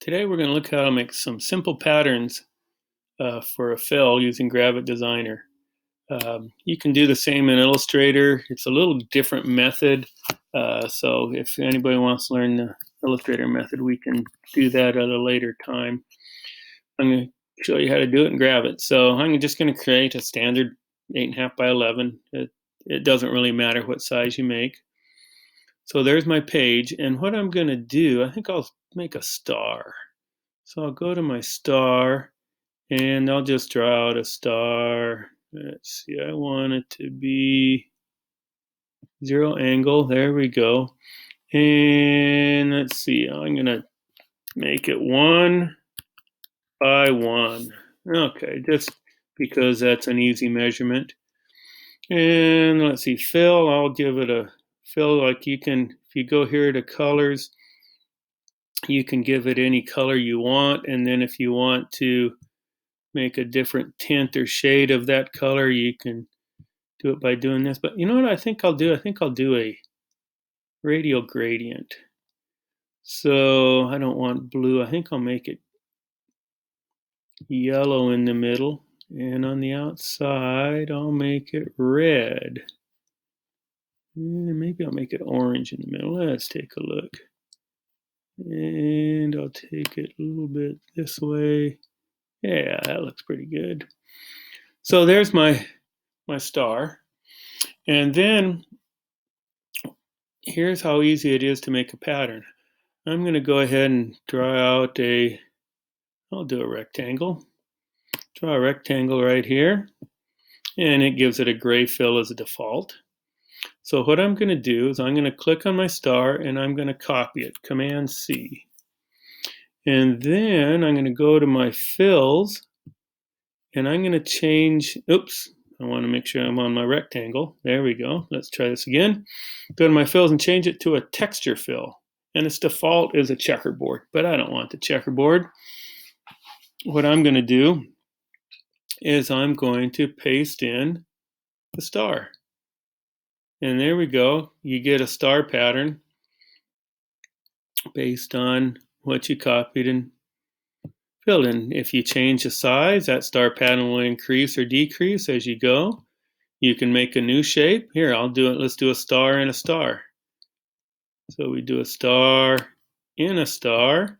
Today we're going to look how to make some simple patterns for a fill using Gravit Designer. You can do the same in Illustrator. It's a little different method. So if anybody wants to learn the Illustrator method, we can do that at a later time. I'm going to show you how to do it in Gravit. So I'm just going to create a standard 8.5 by 11. It doesn't really matter what size you make. So there's my page. And what I'm going to do, I think I'll make a star. So I'll go to my star and I'll just draw out a star. Let's see, I want it to be 0 angle. There we go. And let's see, I'm going to make it 1 by 1. Okay, just because that's an easy measurement. And let's see, fill, I'll give it a fill like you can, if you go here to colors, you can give it any color you want. And then if you want to make a different tint or shade of that color, you can do it by doing this. But you know what I think I'll do? I think I'll do a radial gradient. So I don't want blue. I think I'll make it yellow in the middle. And on the outside, I'll make it red. And maybe I'll make it orange in the middle. Let's take a look. And I'll take it a little bit this way. Yeah, that looks pretty good. So there's my star. And then here's how easy it is to make a pattern. I'm going to go ahead and draw out I'll do a rectangle. Draw a rectangle right here, and it gives it a gray fill as a default. So what I'm going to do is I'm going to click on my star and I'm going to copy it, Command C. And then I'm going to go to my fills and I'm going to change, oops, I want to make sure I'm on my rectangle. There we go. Let's try this again. Go to my fills and change it to a texture fill. And its default is a checkerboard, but I don't want the checkerboard. What I'm going to do is I'm going to paste in the star. And there we go. You get a star pattern based on what you copied and filled in. If you change the size, that star pattern will increase or decrease as you go. You can make a new shape. Here, I'll do it. Let's do a star and a star. So we do a star in a star.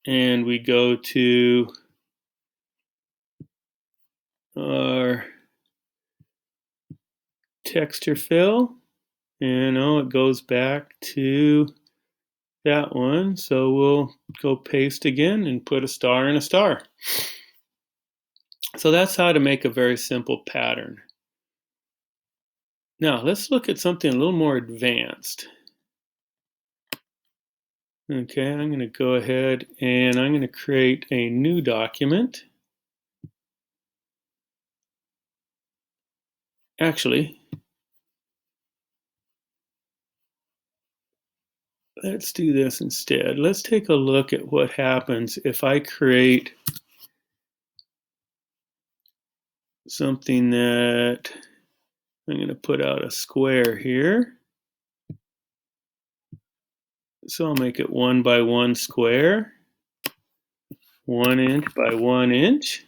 And we go to our texture fill. And it goes back to that one. So we'll go paste again and put a star in a star. So that's how to make a very simple pattern. Now let's look at something a little more advanced. Okay, I'm going to go ahead and I'm going to create a new document. Actually, let's do this instead. Let's take a look at what happens if I create something that I'm going to put out a square here. So I'll make it 1 by 1 square, 1 inch by 1 inch.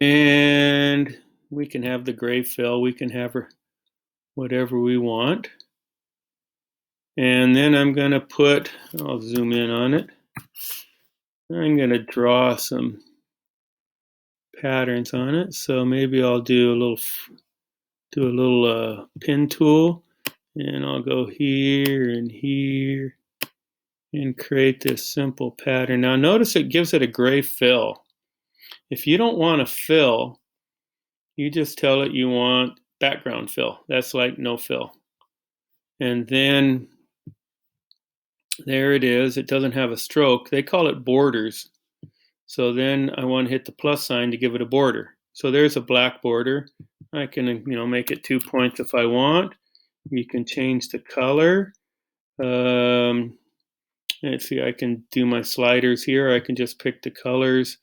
And we can have the gray fill, we can have whatever we want. And then I'm going to I'll zoom in on it. I'm going to draw some patterns on it. So maybe I'll do a little pin tool, and I'll go here and create this simple pattern. Now notice it gives it a gray fill. If you don't want a fill, you just tell it you want background fill. That's like no fill. And then there it is. It doesn't have a stroke. They call it borders. So then I want to hit the plus sign to give it a border. So there's a black border. I can, make it 2 points if I want. You can change the color. Let's see, I can do my sliders here. I can just pick the colors.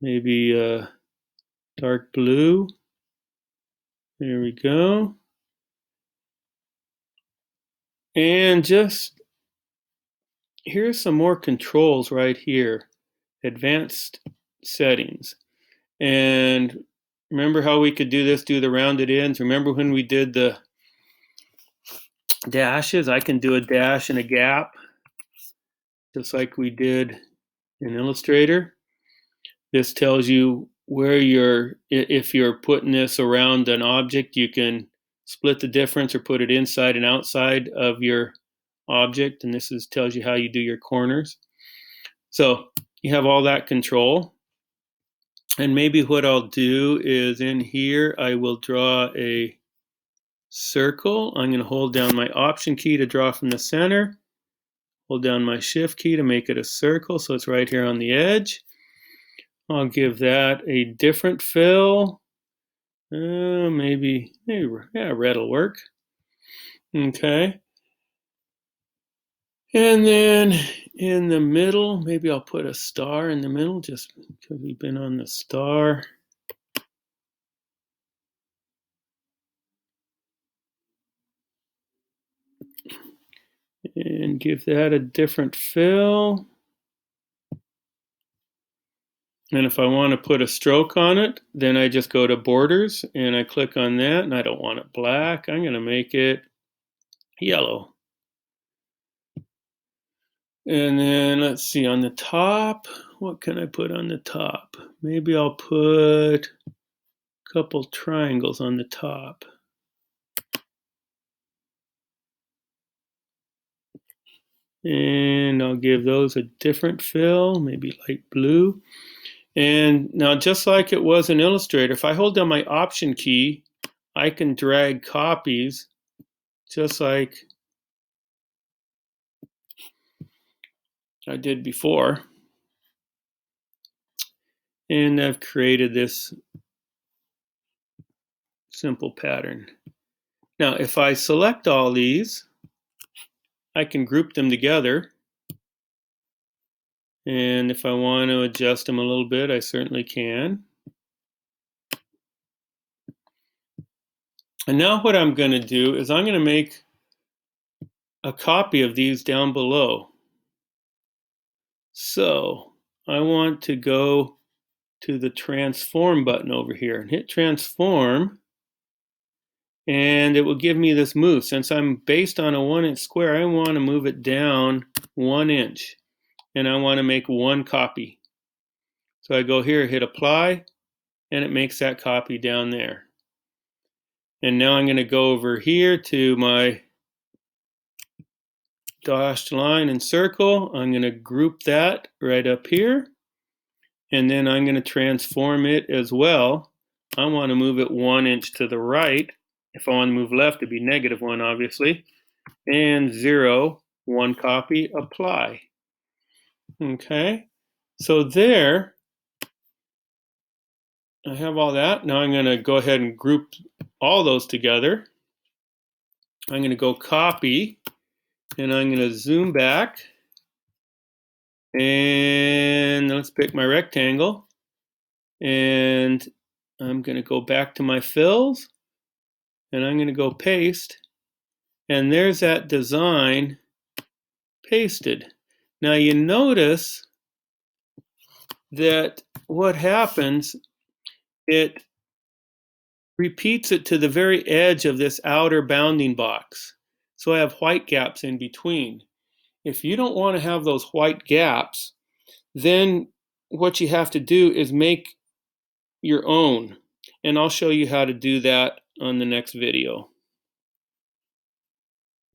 Maybe dark blue. There we go. And just here's some more controls right here. Advanced settings. And remember how we could do this, do the rounded ends? Remember when we did the dashes? I can do a dash and a gap, just like we did in Illustrator. This tells you where if you're putting this around an object, you can split the difference or put it inside and outside of your object. And this tells you how you do your corners. So you have all that control. And maybe what I'll do is in here, I will draw a circle. I'm going to hold down my Option key to draw from the center. Hold down my Shift key to make it a circle, so it's right here on the edge. I'll give that a different fill. Maybe, yeah, red will work. Okay. And then in the middle, maybe I'll put a star in the middle just because we've been on the star. And give that a different fill. And if I want to put a stroke on it, then I just go to borders and I click on that, and I don't want it black. I'm going to make it yellow. And then let's see, on the top, what can I put on the top? Maybe I'll put a couple triangles on the top. And I'll give those a different fill, maybe light blue. And now, just like it was in Illustrator, if I hold down my Option key, I can drag copies just like I did before. And I've created this simple pattern. Now, if I select all these, I can group them together. And if I want to adjust them a little bit, I certainly can. And now what I'm going to do is I'm going to make a copy of these down below. So I want to go to the transform button over here and hit transform, and it will give me this move. Since I'm based on a 1-inch square, I want to move it down 1 inch, and I want to make one copy. So I go here, hit apply, and it makes that copy down there. And now I'm going to go over here to my dashed line and circle. I'm going to group that right up here, and then I'm going to transform it as well. I want to move it 1 inch to the right. If I want to move left, it'd be -1, obviously. And 0, one copy, apply. Okay, so there, I have all that. Now I'm going to go ahead and group all those together. I'm going to go copy, and I'm going to zoom back. And let's pick my rectangle. And I'm going to go back to my fills, and I'm going to go paste. And there's that design pasted. Now you notice that what happens, it repeats it to the very edge of this outer bounding box. So I have white gaps in between. If you don't want to have those white gaps, then what you have to do is make your own. And I'll show you how to do that on the next video.